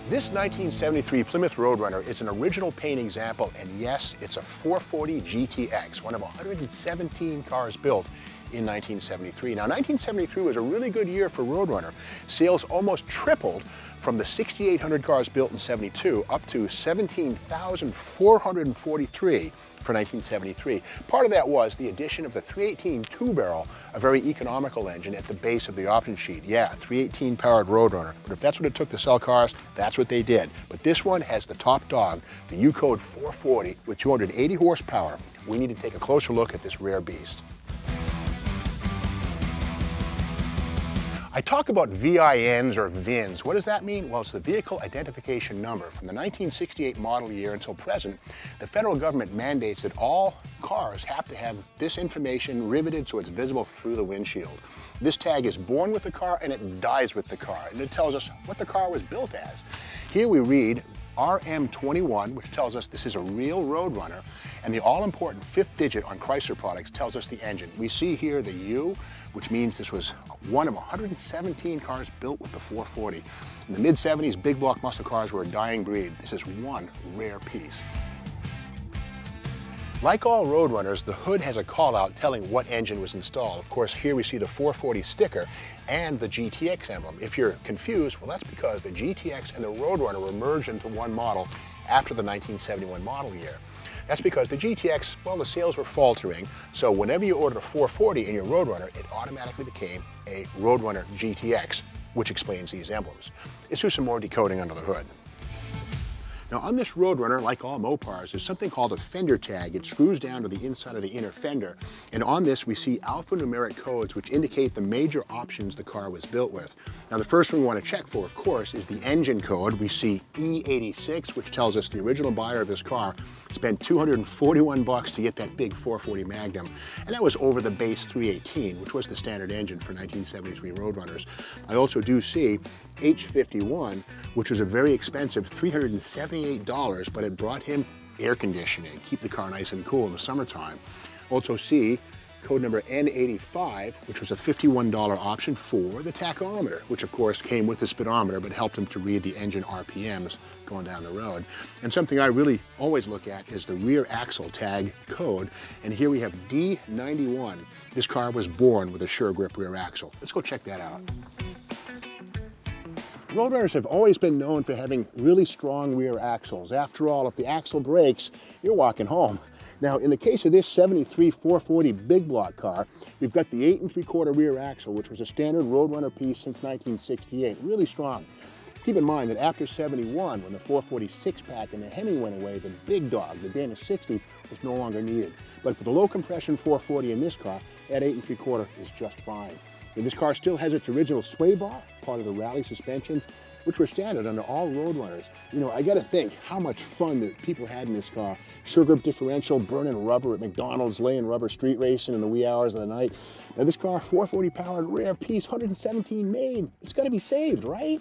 This 1973 Plymouth Roadrunner is an original paint example, and yes, it's a 440 GTX, one of 117 cars built in 1973. Now, 1973 was a really good year for Roadrunner. Sales almost tripled from the 6,800 cars built in 72 up to 17,443 for 1973. Part of that was the addition of the 318 two-barrel, a very economical engine at the base of the option sheet. Yeah, 318 powered Roadrunner, but if that's what it took to sell cars, that's what they did. But this one has the top dog, the U-Code 440 with 280 horsepower. We need to take a closer look at this rare beast. I talk about VINs or VINs. What does that mean? Well, it's the vehicle identification number. From the 1968 model year until present, the federal government mandates that all cars have to have this information riveted so it's visible through the windshield. This tag is born with the car and it dies with the car, and it tells us what the car was built as. Here we read RM21, which tells us this is a real Roadrunner, and the all-important fifth digit on Chrysler products tells us the engine. We see here the U, which means this was one of 117 cars built with the 440. In the mid-70s, big block muscle cars were a dying breed. This is one rare piece. Like all Roadrunners, the hood has a call-out telling what engine was installed. Of course, here we see the 440 sticker and the GTX emblem. If you're confused, well, that's because the GTX and the Roadrunner were merged into one model after the 1971 model year. That's because the GTX, well, the sales were faltering, so whenever you ordered a 440 in your Roadrunner, it automatically became a Roadrunner GTX, which explains these emblems. Let's do some more decoding under the hood. Now, on this Roadrunner, like all Mopars, there's something called a fender tag. It screws down to the inside of the inner fender, and on this we see alphanumeric codes which indicate the major options the car was built with. Now, the first one we want to check for, of course, is the engine code. We see E86, which tells us the original buyer of this car spent $241 to get that big 440 Magnum, and that was over the base 318, which was the standard engine for 1973 Roadrunners. I also do see H51, which was a very expensive $378, but it brought him air conditioning, keep the car nice and cool in the summertime. Also see code number N85, which was a $51 option for the tachometer, which of course came with the speedometer, but helped him to read the engine RPMs going down the road. And something I really always look at is the rear axle tag code, and here we have D91. This car was born with a sure grip rear axle. Let's go check that out. Roadrunners have always been known for having really strong rear axles. After all, if the axle breaks, you're walking home. Now, in the case of this 73 440 big block car, we've got the 8 3/4 rear axle, which was a standard Roadrunner piece since 1968, really strong. Keep in mind that after 71, when the 440 six-pack and the Hemi went away, the big dog, the Dana 60, was no longer needed. But for the low compression 440 in this car, that 8 3/4 is just fine. And this car still has its original sway bar, part of the rally suspension, which were standard under all Roadrunners. You know, I gotta think how much fun that people had in this car. Sure grip differential, burning rubber at McDonald's, laying rubber street racing in the wee hours of the night. Now this car, 440 powered, rare piece, 117 made. It's gotta be saved, right?